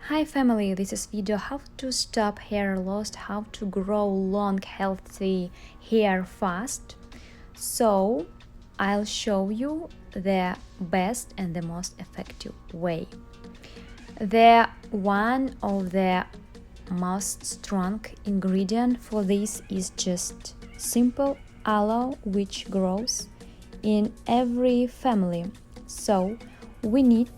Hi family, this is video how to stop hair loss, how to grow long healthy hair fast. So I'll show you the best and the most effective way. One of the most strong ingredient for this is just simple aloe, which grows in every family. So we need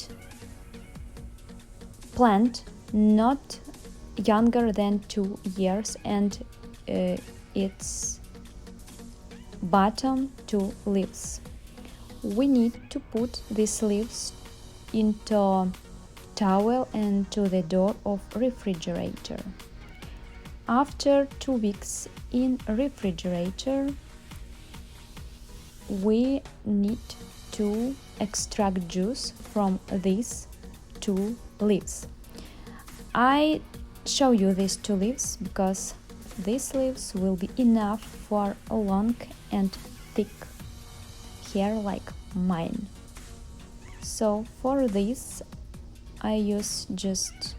plant not younger than 2 years and its bottom 2 leaves. We need to put these leaves into towel and to the door of refrigerator. After 2 weeks in refrigerator, we need to extract juice from these 2 leaves. I show you these 2 leaves because these leaves will be enough for a long and thick hair like mine. So for this I use just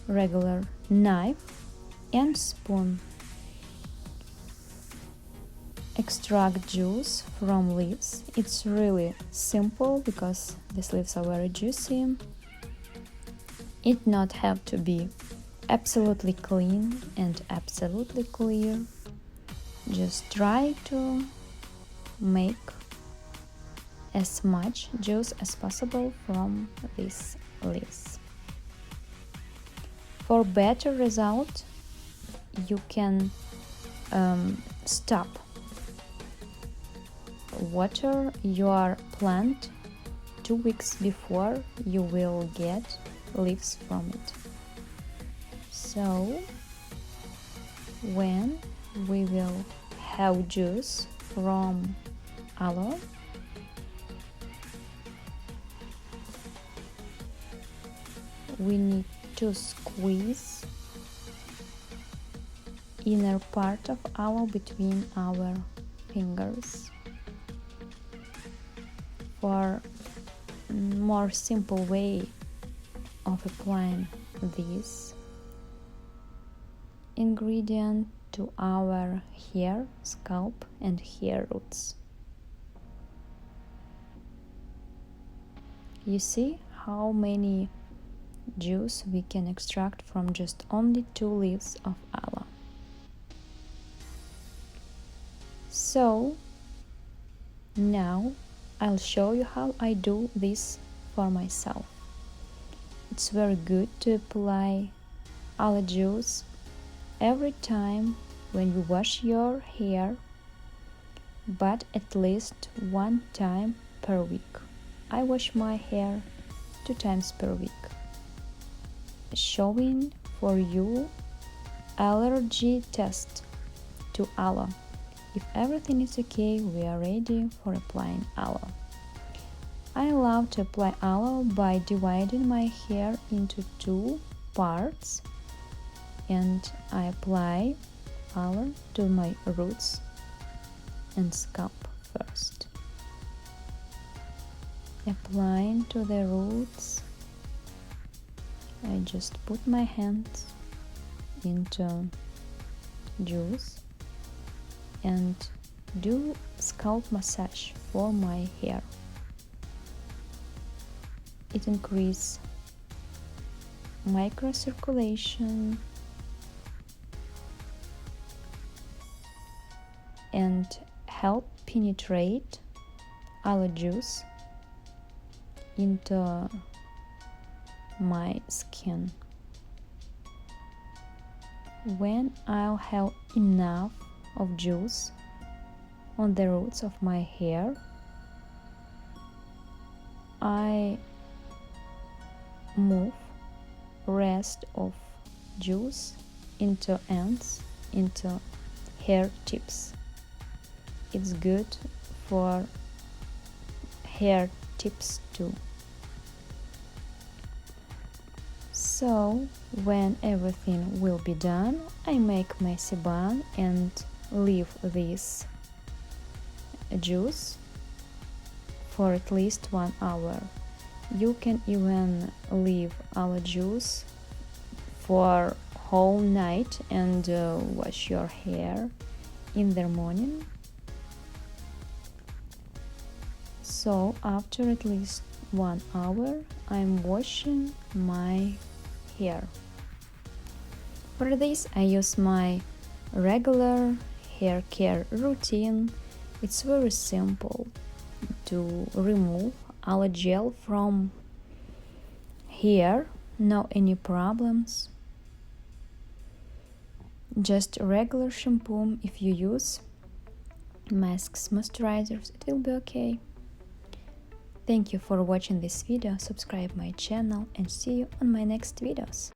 regular knife and spoon. Extract juice from leaves. It's really simple because these leaves are very juicy. It not have to be absolutely clean and absolutely clear. Just try to make as much juice as possible from these leaves. For better result, you can stop water your plant 2 weeks before you will get leaves from it. So when we will have juice from aloe, we need to squeeze inner part of aloe between our fingers. For more simple way of applying this ingredient to our hair, scalp and hair roots. You see how many juice we can extract from just only 2 leaves of aloe. So now I'll show you how I do this for myself. It's very good to apply aloe juice every time when you wash your hair, but at least 1 time per week. I wash my hair 2 times per week. Showing for you allergy test to aloe. If everything is okay, we are ready for applying aloe. I love to apply aloe by dividing my hair into 2 parts, and I apply aloe to my roots and scalp first. Applying to the roots, I just put my hands into juice and do scalp massage for my hair. It increases microcirculation and help penetrate aloe juice into my skin. When I'll have enough of juice on the roots of my hair, I move rest of juice into ends, into hair tips. It's good for hair tips too. So when everything will be done, I make messy bun and leave this juice for at least 1 hour. You can even leave aloe juice for whole night and wash your hair in the morning. So after at least 1 hour, I'm washing my hair. For this, I use my regular hair care routine. It's very simple to remove aloe gel from hair, no any problems. Just regular shampoo. If you use masks, moisturizers, it will be okay. Thank you for watching this video, subscribe my channel and see you on my next videos.